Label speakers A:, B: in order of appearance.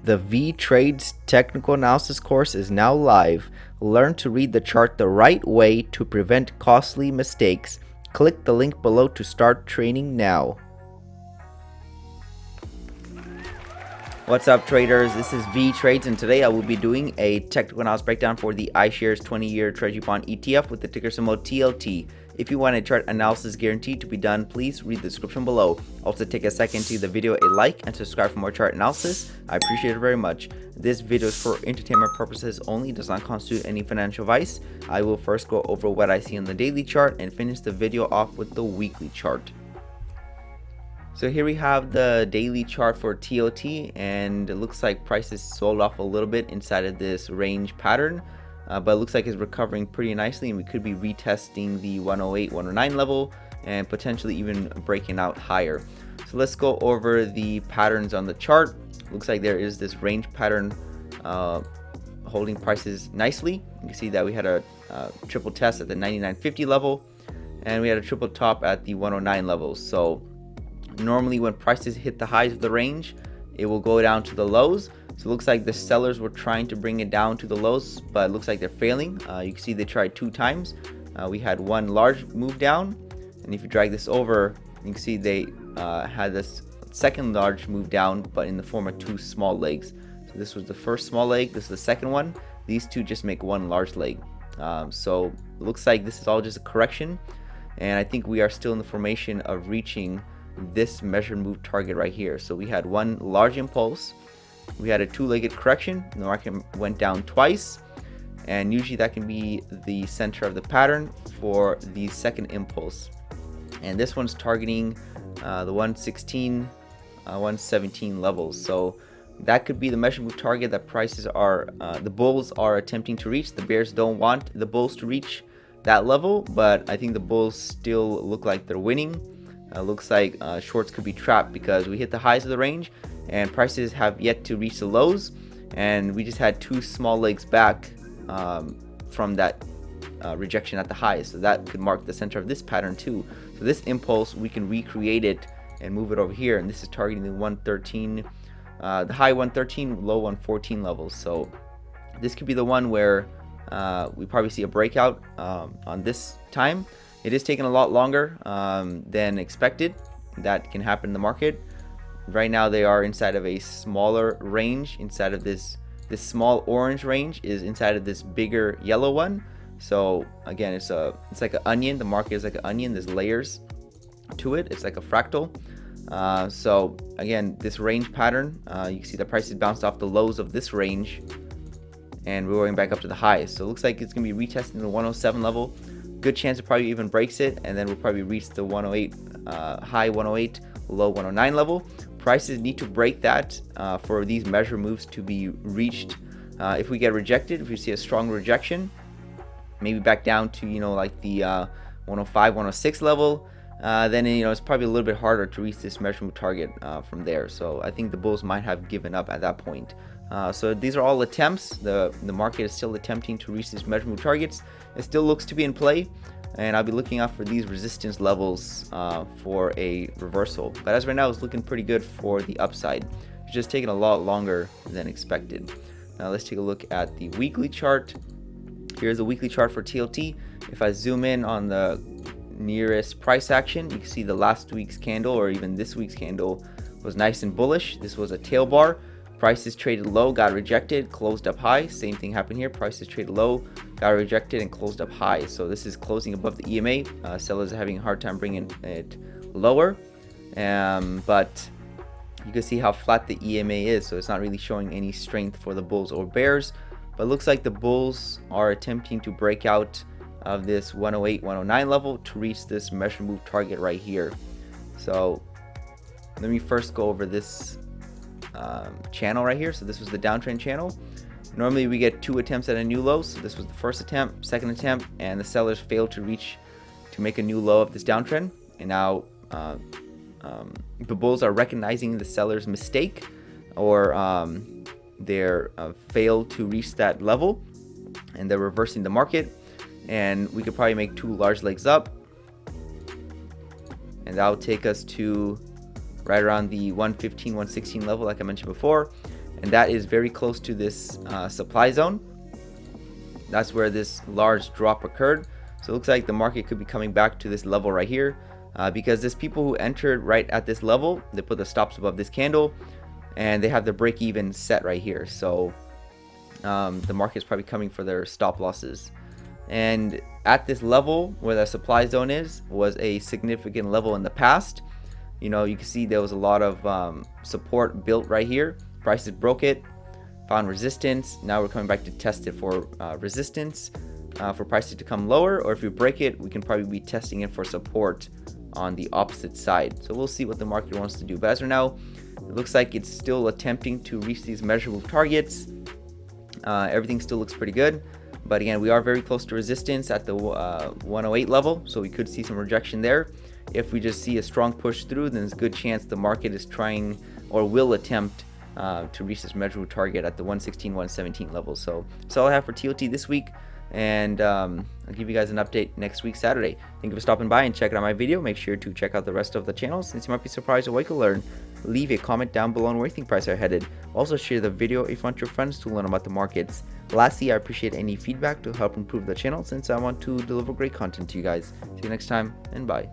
A: The Vee Trades technical analysis course is now live. Learn to read the chart the right way to prevent costly mistakes. Click the link below to start training now. What's up, traders? This is Vee Trades, and today I will be doing a technical analysis breakdown for the Ishares 20-year Treasury bond ETF with the ticker symbol TLT. If you want a chart analysis guaranteed to be done, please read the description below. Also, take a second to give the video a like and subscribe for more chart analysis. I appreciate it very much. This video is for entertainment purposes only, does not constitute any financial advice. I will first go over what I see on the daily chart and finish the video off with the weekly chart. So here we have the daily chart for TLT, and it looks like prices sold off a little bit inside of this range pattern, but it looks like it's recovering pretty nicely, and we could be retesting the 108, 109 level and potentially even breaking out higher. So let's go over the patterns on the chart. Looks like there is this range pattern holding prices nicely. You can see that we had a triple test at the 99.50 level, and we had a triple top at the 109 level. So normally when prices hit the highs of the range, it will go down to the lows. So it looks like the sellers were trying to bring it down to the lows, but it looks like they're failing. You can see they tried two times. We had one large move down, and if you drag this over, you can see they had this second large move down, but in the form of two small legs. So this was the first small leg, this is the second one. These two just make one large leg. So it looks like this is all just a correction, and I think we are still in the formation of reaching this measured move target right here. So we had one large impulse, we had a two-legged correction, the market went down twice, and usually that can be the center of the pattern for the second impulse. And this one's targeting the 116, 117 levels. So that could be the measured move target that prices are, the bulls are attempting to reach. The bears don't want the bulls to reach that level, but I think the bulls still look like they're winning. Looks like shorts could be trapped because we hit the highs of the range and prices have yet to reach the lows, and we just had two small legs back from that rejection at the highs. So that could mark the center of this pattern too. So this impulse, we can recreate it and move it over here, and this is targeting the 113, the high 113, low 114 levels. So this could be the one where we probably see a breakout on this time. It is taking a lot longer than expected. That can happen in the market. Right now they are inside of a smaller range. Inside of this small orange range is inside of this bigger yellow one. So again, it's like an onion. The market is like an onion. There's layers to it. It's like a fractal. So again, this range pattern, you can see the prices bounced off the lows of this range, and we're going back up to the highs. So it looks like it's gonna be retesting the 107 level. Good chance it probably even breaks it, and then we'll probably reach the 108, high 108, low 109 level. Prices need to break that for these measure moves to be reached. If we get rejected, if we see a strong rejection, maybe back down to like the 105, 106 level, then it's probably a little bit harder to reach this measure move target from there. So I think the bulls might have given up at that point. So these are all attempts. The market is still attempting to reach these measure move targets. It still looks to be in play, and I'll be looking out for these resistance levels for a reversal. But as right now, it's looking pretty good for the upside. It's just taking a lot longer than expected. Now let's take a look at the weekly chart. Here's the weekly chart for TLT. If I zoom in on the nearest price action, you can see the last week's candle, or even this week's candle, was nice and bullish. This was a tail bar. Prices traded low, got rejected, closed up high. Same thing happened here. Prices traded low, got rejected, and closed up high. So this is closing above the EMA. Sellers are having a hard time bringing it lower, but you can see how flat the EMA is. So it's not really showing any strength for the bulls or bears. But it looks like the bulls are attempting to break out of this 108, 109 level to reach this measure move target right here. So let me first go over this channel right here. So this was the downtrend channel. Normally we get two attempts at a new low. So this was the first attempt, second attempt, and the sellers failed to make a new low of this downtrend. And now the bulls are recognizing the seller's mistake, or they're failed to reach that level, and they're reversing the market. And we could probably make two large legs up, and that will take us to right around the 115, 116 level, like I mentioned before. and that is very close to this supply zone. That's where this large drop occurred. So it looks like the market could be coming back to this level right here, because there's people who entered right at this level. They put the stops above this candle, and they have the break even set right here. So the market's probably coming for their stop losses. And at this level where the supply zone is, was a significant level in the past. You know, you can see there was a lot of support built right here. Prices broke it, found resistance. Now we're coming back to test it for resistance, for prices to come lower, or if we break it, we can probably be testing it for support on the opposite side. So we'll see what the market wants to do. But as of now, it looks like it's still attempting to reach these measurable targets. Everything still looks pretty good, but again, we are very close to resistance at the 108 level, so we could see some rejection there. If we just see a strong push through, then there's a good chance the market is trying or will attempt to reach this measurable target at the 116, 117 level. So that's all I have for TLT this week, and I'll give you guys an update next week, Saturday. Thank you for stopping by and checking out my video. Make sure to check out the rest of the channel, since you might be surprised at what you can learn. Leave a comment down below on where you think prices are headed. Also, share the video if you want your friends to learn about the markets. Lastly, I appreciate any feedback to help improve the channel, since I want to deliver great content to you guys. See you next time, and bye.